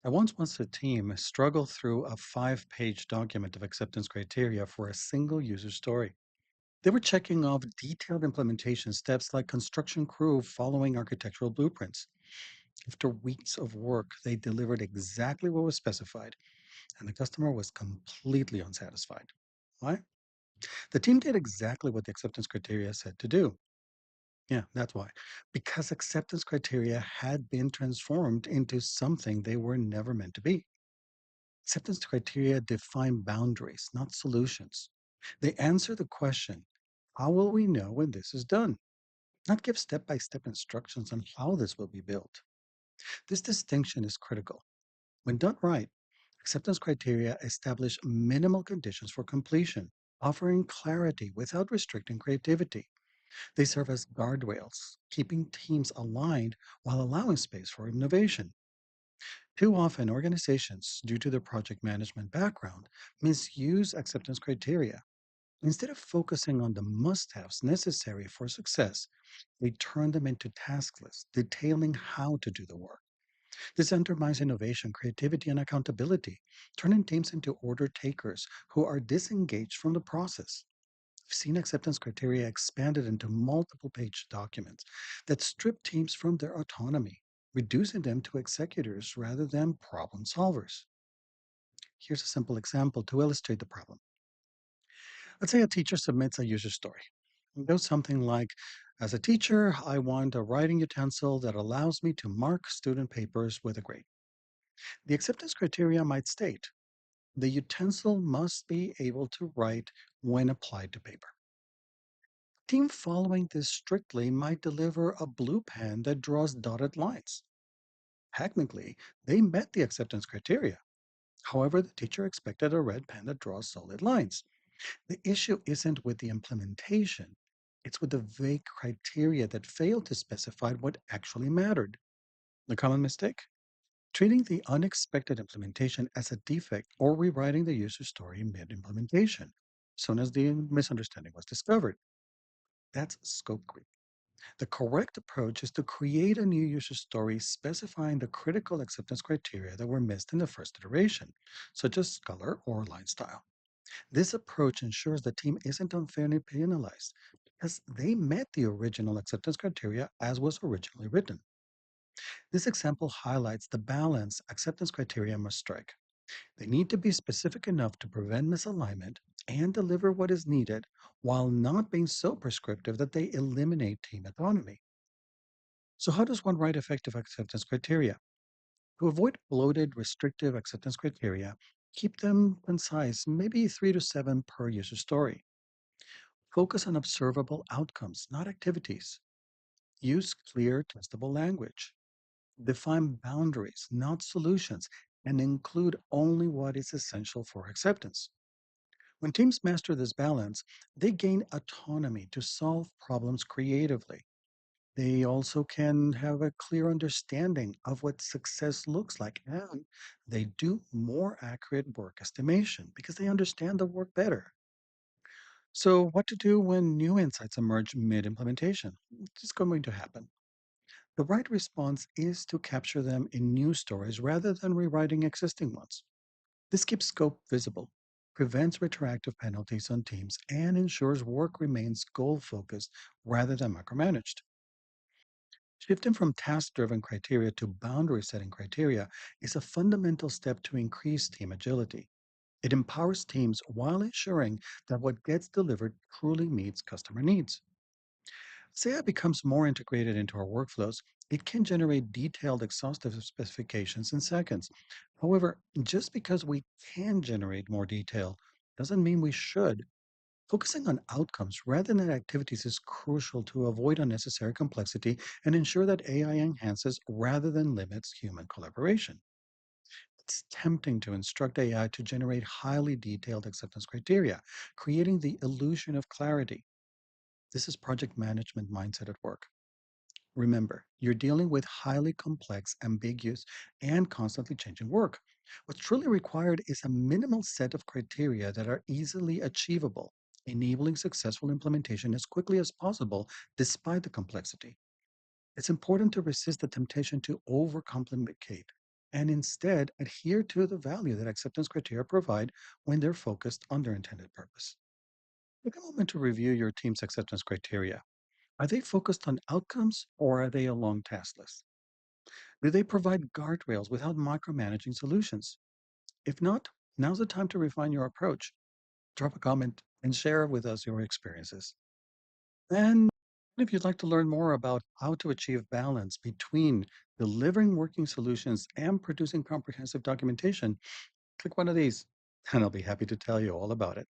I once watched a team struggle through a 5-page document of acceptance criteria for a single user story. They were checking off detailed implementation steps like construction crew following architectural blueprints. After weeks of work, they delivered exactly what was specified, and the customer was completely unsatisfied. Why? The team did exactly what the acceptance criteria said to do. Yeah, that's why. Because acceptance criteria had been transformed into something they were never meant to be. Acceptance criteria define boundaries, not solutions. They answer the question, how will we know when this is done? Not give step by step instructions on how this will be built. This distinction is critical. When done right, acceptance criteria establish minimal conditions for completion, offering clarity without restricting creativity. They serve as guardrails, keeping teams aligned while allowing space for innovation. Too often, organizations, due to their project management background, misuse acceptance criteria. Instead of focusing on the must haves necessary for success, they turn them into task lists detailing how to do the work. This undermines innovation, creativity, and accountability, turning teams into order takers who are disengaged from the process. I've seen acceptance criteria expanded into multiple page documents that strip teams from their autonomy, reducing them to executors rather than problem solvers. Here's a simple example to illustrate the problem. Let's say a teacher submits a user story. It goes something like, as a teacher, I want a writing utensil that allows me to mark student papers with a grade. The acceptance criteria might state the utensil must be able to write when applied to paper. Team following this strictly might deliver a blue pen that draws dotted lines. Technically, they met the acceptance criteria. However, the teacher expected a red pen that draws solid lines. The issue isn't with the implementation, it's with the vague criteria that failed to specify what actually mattered. The common mistake? Treating the unexpected implementation as a defect or rewriting the user story mid implementation, soon as the misunderstanding was discovered. That's scope creep. The correct approach is to create a new user story specifying the critical acceptance criteria that were missed in the first iteration, such as color or line style. This approach ensures the team isn't unfairly penalized because they met the original acceptance criteria as was originally written. This example highlights the balance acceptance criteria must strike. They need to be specific enough to prevent misalignment and deliver what is needed while not being so prescriptive that they eliminate team autonomy. So, how does one write effective acceptance criteria? To avoid bloated, restrictive acceptance criteria, keep them concise, maybe 3 to 7 per user story. Focus on observable outcomes, not activities. Use clear, testable language. Define boundaries, not solutions, and include only what is essential for acceptance. When teams master this balance, they gain autonomy to solve problems creatively. They also can have a clear understanding of what success looks like, and they do more accurate work estimation because they understand the work better. So, what to do when new insights emerge mid implementation? It's going to happen. The right response is to capture them in new stories rather than rewriting existing ones. This keeps scope visible, prevents retroactive penalties on teams, and ensures work remains goal focused rather than micromanaged. Shifting from task driven criteria to boundary setting criteria is a fundamental step to increase team agility. It empowers teams while ensuring that what gets delivered truly meets customer needs. As AI becomes more integrated into our workflows, it can generate detailed, exhaustive specifications in seconds. However, just because we can generate more detail doesn't mean we should. Focusing on outcomes rather than activities is crucial to avoid unnecessary complexity and ensure that AI enhances rather than limits human collaboration. It's tempting to instruct AI to generate highly detailed acceptance criteria, creating the illusion of clarity. This is project management mindset at work. Remember, you're dealing with highly complex, ambiguous, and constantly changing work. What's truly required is a minimal set of criteria that are easily achievable, enabling successful implementation as quickly as possible despite the complexity. It's important to resist the temptation to overcomplicate. and instead adhere to the value that acceptance criteria provide when they're focused on their intended purpose. Take a moment to review your team's acceptance criteria. Are they focused on outcomes or are they a long task list? Do they provide guardrails without micromanaging solutions? If not, now's the time to refine your approach. Drop a comment and share with us your experiences. And if you'd like to learn more about how to achieve balance between delivering working solutions and producing comprehensive documentation, click one of these, and I'll be happy to tell you all about it.